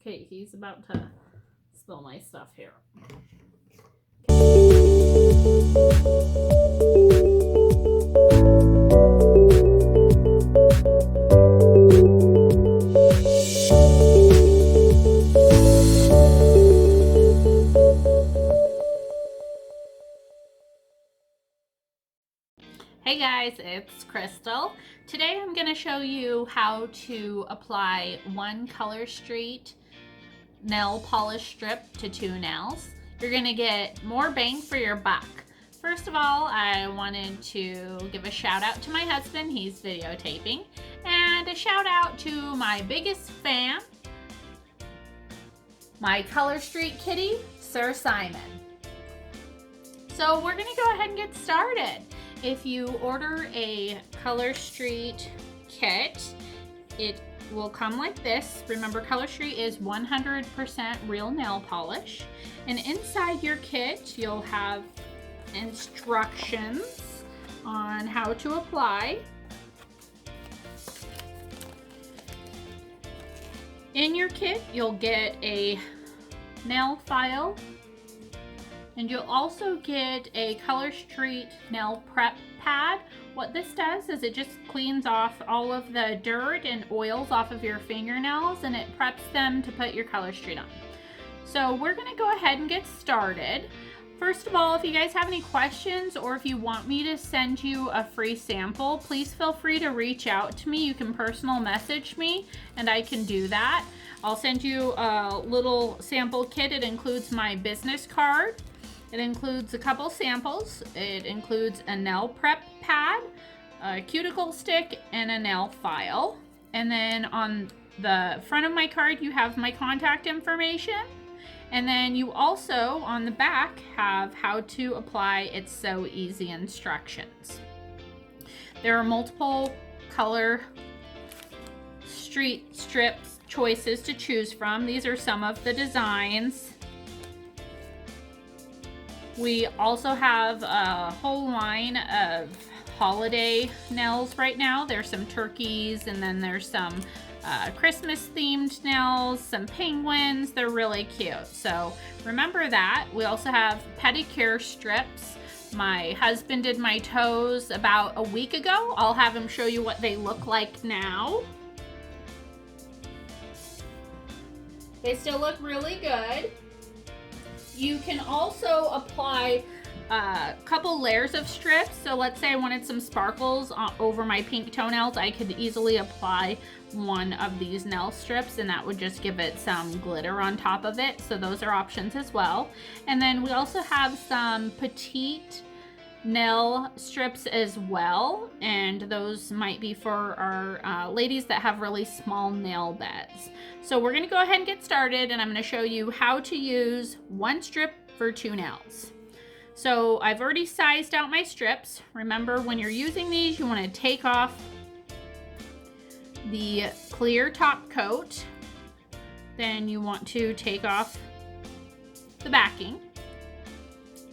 Okay, he's about to spill my stuff here. Hey guys, it's Crystal. Today I'm going to show you how to apply one Color Street nail polish strip to 2 nails. You're going to get more bang for your buck. First of all, I wanted to give a shout out to my husband, he's videotaping, and a shout out to my biggest fan, my Color Street kitty, Sir Simon. So we're going to go ahead and get started. If you order a Color Street kit, it will come like this. Remember, Color Street is 100% real nail polish. And inside your kit, you'll have instructions on how to apply. In your kit, you'll get a nail file, and you'll also get a Color Street nail prep pad. What this does is it just cleans off all of the dirt and oils off of your fingernails, and it preps them to put your Color Street on. So we're gonna go ahead and get started. First of all, if you guys have any questions or if you want me to send you a free sample, please feel free to reach out to me. You can personal message me and I can do that. I'll send you a little sample kit. It includes my business card. It includes a couple samples. It includes a nail prep pad, a cuticle stick, and a nail file. And then on the front of my card, you have my contact information. And then you also, on the back, have how to apply It's So Easy instructions. There are multiple Color Street strips choices to choose from. These are some of the designs. We also have a whole line of holiday nails right now. There's some turkeys, and then there's some Christmas themed nails, some penguins. They're really cute. So remember that. We also have pedicure strips. My husband did my toes about a week ago. I'll have him show you what they look like now. They still look really good. You can also apply a couple layers of strips. So let's say I wanted some sparkles over my pink toenails. I could easily apply one of these nail strips, and that would just give it some glitter on top of it. So those are options as well. And then we also have some petite nail strips as well, and those might be for our ladies that have really small nail beds. So we're going to go ahead and get started, and I'm going to show you how to use one strip for 2 nails. So I've already sized out my strips. Remember, when you're using these, you want to take off the clear top coat. Then you want to take off the backing,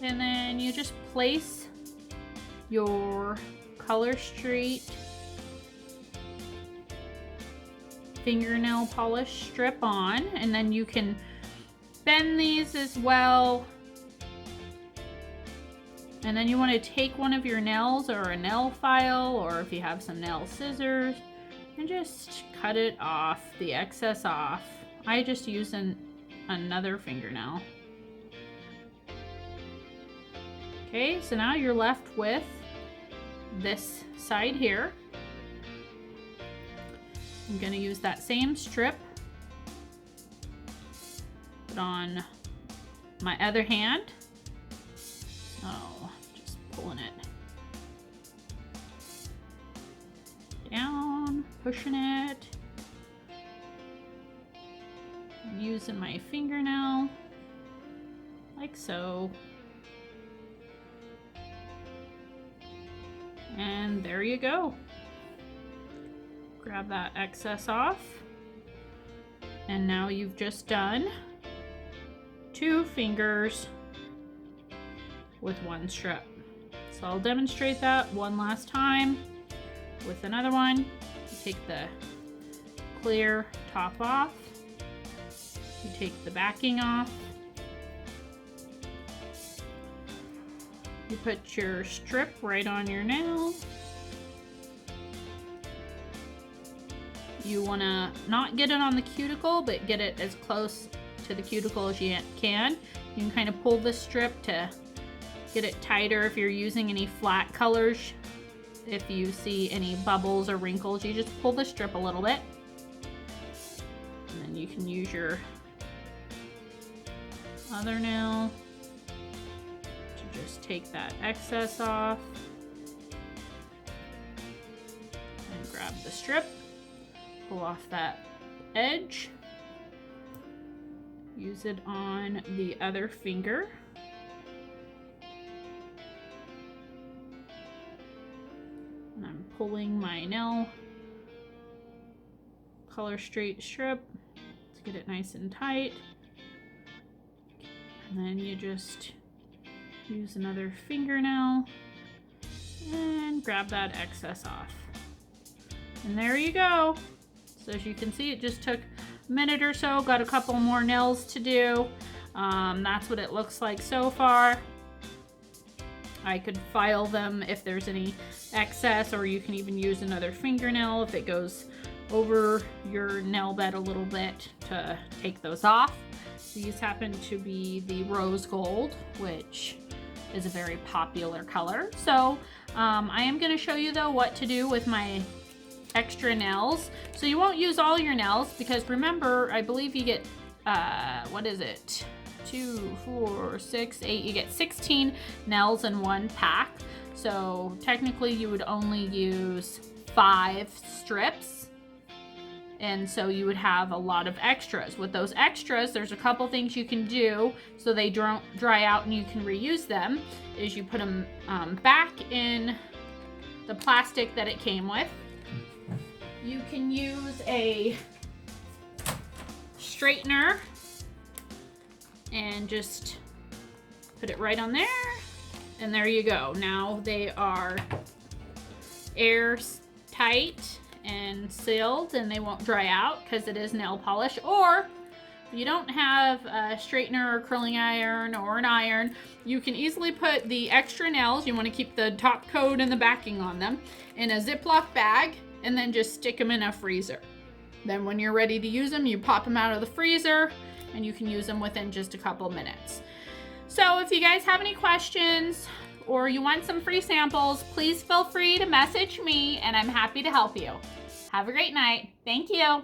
and then you just place your Color Street fingernail polish strip on, and then you can bend these as well. And then you want to take one of your nails or a nail file, or if you have some nail scissors, and just cut it off, the excess off. I just use another fingernail. Okay, so now you're left with this side here. I'm going to use that same strip, put on my other hand. So just pulling it down, pushing it, and using my fingernail like so. And there you go. Grab that excess off. And now you've just done 2 fingers with 1 strip. So I'll demonstrate that one last time with another one. Take the clear top off, You take the backing off. You put your strip right on your nail. You want to not get it on the cuticle, but get it as close to the cuticle as you can. You can kind of pull the strip to get it tighter. If you're using any flat colors, if you see any bubbles or wrinkles, you just pull the strip a little bit. And then you can use your other nail to just take that excess off. And grab the strip. Pull off that edge. Use it on the other finger. And I'm pulling my nail color straight strip to get it nice and tight. And then you just use another fingernail and grab that excess off. And there you go. So as you can see, it just took a minute or so. Got a couple more nails to do. That's what it looks like so far. I could file them if there's any excess, or you can even use another fingernail if it goes over your nail bed a little bit to take those off. These happen to be the rose gold, which is a very popular color. So I am going to show you though what to do with my extra nails. So you won't use all your nails because remember, I believe you get, what is it? 2, 4, 6, 8, you get 16 nails in one pack. So technically you would only use 5 strips. And so you would have a lot of extras. With those extras, there's a couple things you can do so they don't dry out and you can reuse them, is you put them back in the plastic that it came with. You can use a straightener and just put it right on there. And there you go. Now they are airtight and sealed and they won't dry out because it is nail polish. Or if you don't have a straightener or curling iron or an iron, you can easily put the extra nails, you want to keep the top coat and the backing on them, in a Ziploc bag and then just stick them in a freezer. Then when you're ready to use them, you pop them out of the freezer and you can use them within just a couple minutes. So if you guys have any questions or you want some free samples, please feel free to message me and I'm happy to help you. Have a great night. Thank you.